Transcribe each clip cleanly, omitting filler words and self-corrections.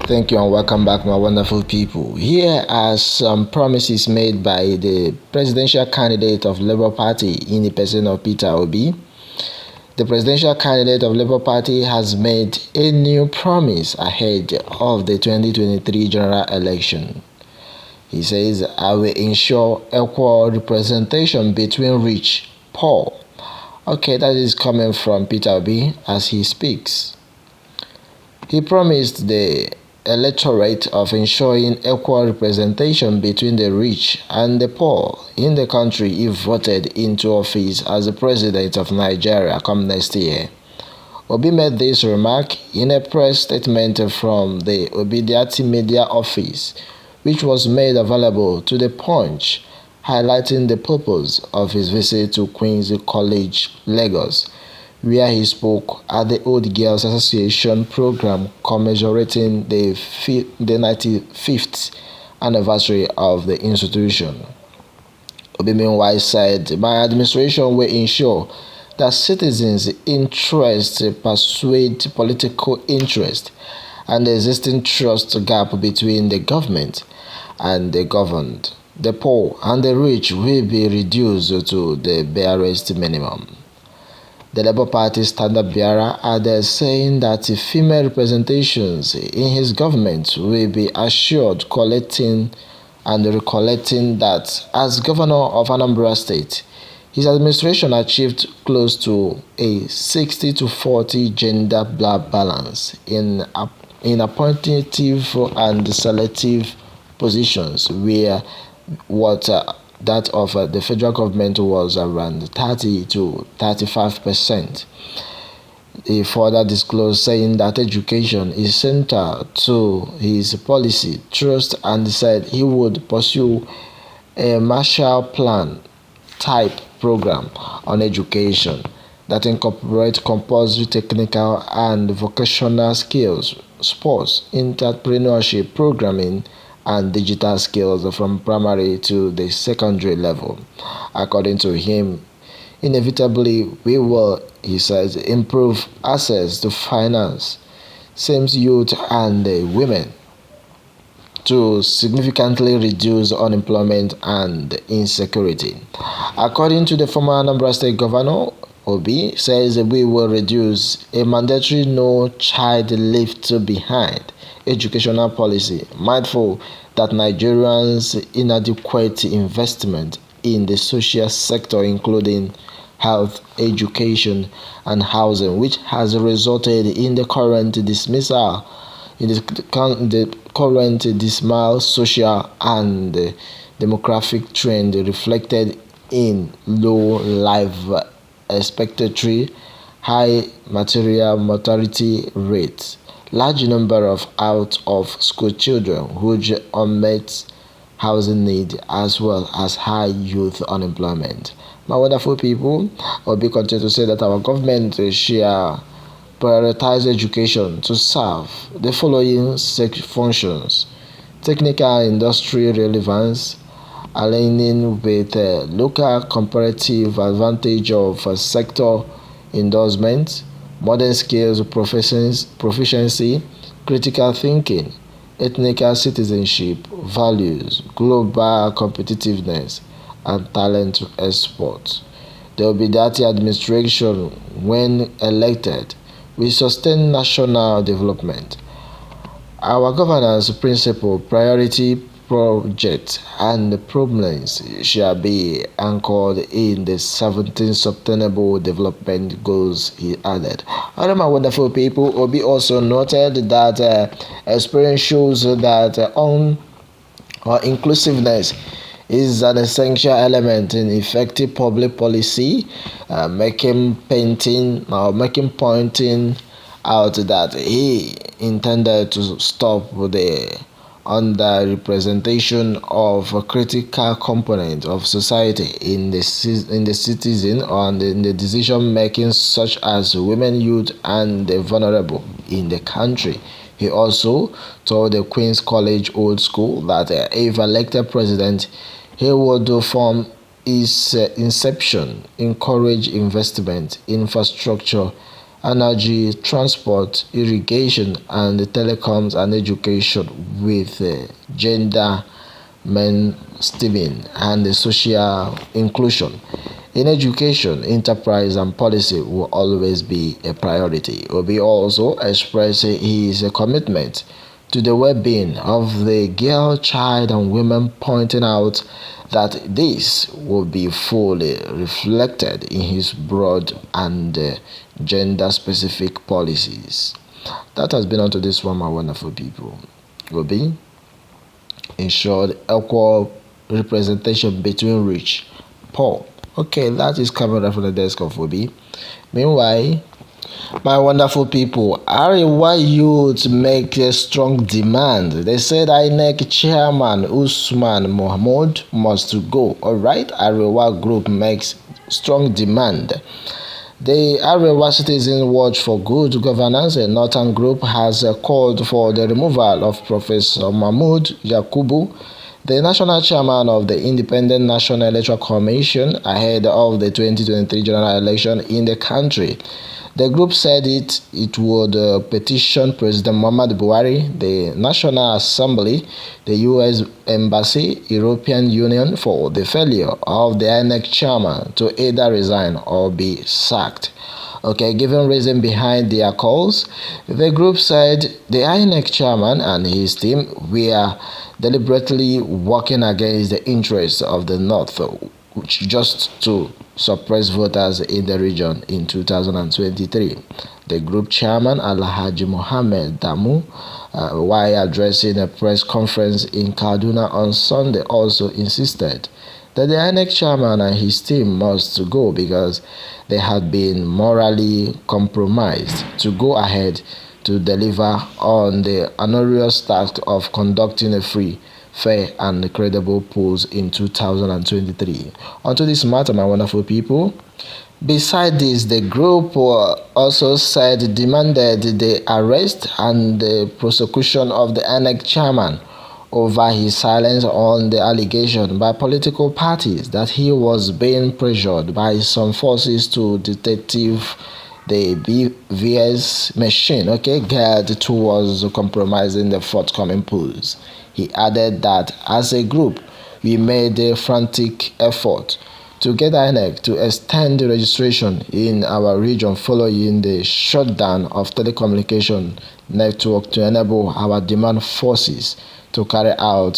Thank you and welcome back, my wonderful people. Here are some promises made by the presidential candidate of Labour Party in the person of Peter Obi. The presidential candidate of Labour Party has made a new promise ahead of the 2023 general election. He says, "I will ensure equal representation between rich, poor." Okay, that is coming from Peter Obi as he speaks. He promised the electorate of ensuring equal representation between the rich and the poor in the country if voted into office as the president of Nigeria come next year. Obi made this remark in a press statement from the Obidiati Media Office, which was made available to the Punch, highlighting the purpose of his visit to Queen's College, Lagos, where he spoke at the Old Girls Association program commemorating the 95th anniversary of the institution. Obi meanwhile said, "My administration will ensure that citizens' interests persuade political interest and the existing trust gap between the government and the governed. The poor and the rich will be reduced to the barest minimum." The Labour Party standard bearer added, saying that female representations in his government will be assured, collecting and recollecting that as governor of Anambra State, his administration achieved close to a 60-40 gender balance in appointive and selective positions, where that of the federal government was around 30 to 35%. He further disclosed, saying that education is central to his policy thrust, and said he would pursue a Marshall Plan type program on education that incorporates compulsory technical and vocational skills, sports, entrepreneurship, programming, and digital skills from primary to the secondary level. According to him, inevitably we will, he says, improve access to finance, same youth and women, to significantly reduce unemployment and insecurity. According to the former Anambra State Governor, Obi says we will reduce a mandatory no child left behind educational policy, mindful that Nigerians' inadequate investment in the social sector, including health, education, and housing, which has resulted in the current dismal social and demographic trend reflected in low life expectancy, high material mortality rates, large number of out-of-school children, huge unmet housing need, as well as high youth unemployment. My wonderful people, I'll be content to say that our government shall prioritize education to serve the following functions: technical and industry relevance, aligning with local comparative advantage of sector endorsement, modern skills proficiency, critical thinking, ethnic citizenship, values, global competitiveness, and talent export. The Obidiati administration, when elected, will sustain national development. Our governance principle, priority projects and problems shall be anchored in the 17 sustainable development goals, he added. Other my wonderful people, Obi also noted that experience shows that inclusiveness is an essential element in effective public policy, pointing out that he intended to stop the underrepresentation of a critical component of society in the citizen and in the decision making, such as women, youth, and the vulnerable in the country. He also told the Queen's College Old School that if elected president, he would, from its inception, encourage investment, infrastructure, energy, transport, irrigation, and telecoms and education with gender mainstreaming and social inclusion. In education, enterprise and policy will always be a priority. Obi also expressed his commitment to the well-being of the girl, child, and women, pointing out that this will be fully reflected in his broad and gender-specific policies. That has been onto this one, my wonderful people. Obi ensured equal representation between rich, poor. Okay, that is coming from the desk of Obi. Meanwhile, my wonderful people, Arewa youth make a strong demand. They said INEC chairman Usman Mohamud must go. Alright, Arewa Group makes strong demand. The Arewa Citizen Watch for Good Governance, a Northern group, has called for the removal of Professor Mahmoud Yakubu, the national chairman of the Independent National Electoral Commission, ahead of the 2023 general election in the country. The group said it would petition President Muhammadu Buhari, the National Assembly, the U.S. Embassy, European Union for the failure of the INEC chairman to either resign or be sacked. Okay, given reason behind their calls, the group said the INEC chairman and his team were deliberately working against the interests of the North, just to suppress voters in the region in 2023. The group chairman Alhaji Mohammed Damu, while addressing a press conference in Kaduna on Sunday, also insisted that the INEC chairman and his team must go because they had been morally compromised to go ahead to deliver on the onerous task of conducting a free, fair, and credible polls in 2023. Onto this matter, my wonderful people. Beside this, the group also said demanded the arrest and the prosecution of the INEC chairman over his silence on the allegation by political parties that he was being pressured by some forces to detective the BVS machine, geared towards compromising the forthcoming polls. He added that as a group, we made a frantic effort to get INEC to extend the registration in our region following the shutdown of telecommunication network to enable our demand forces to carry out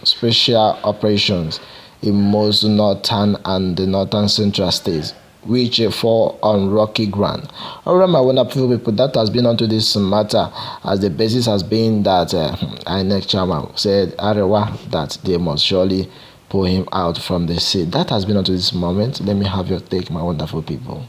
special operations in most northern and the northern central states, which fall on rocky ground. Alright, my wonderful people, that has been onto this matter, as the basis has been that INEC chairman said Arewa that they must surely pull him out from the seat. That has been onto this moment. Let me have your take, my wonderful people.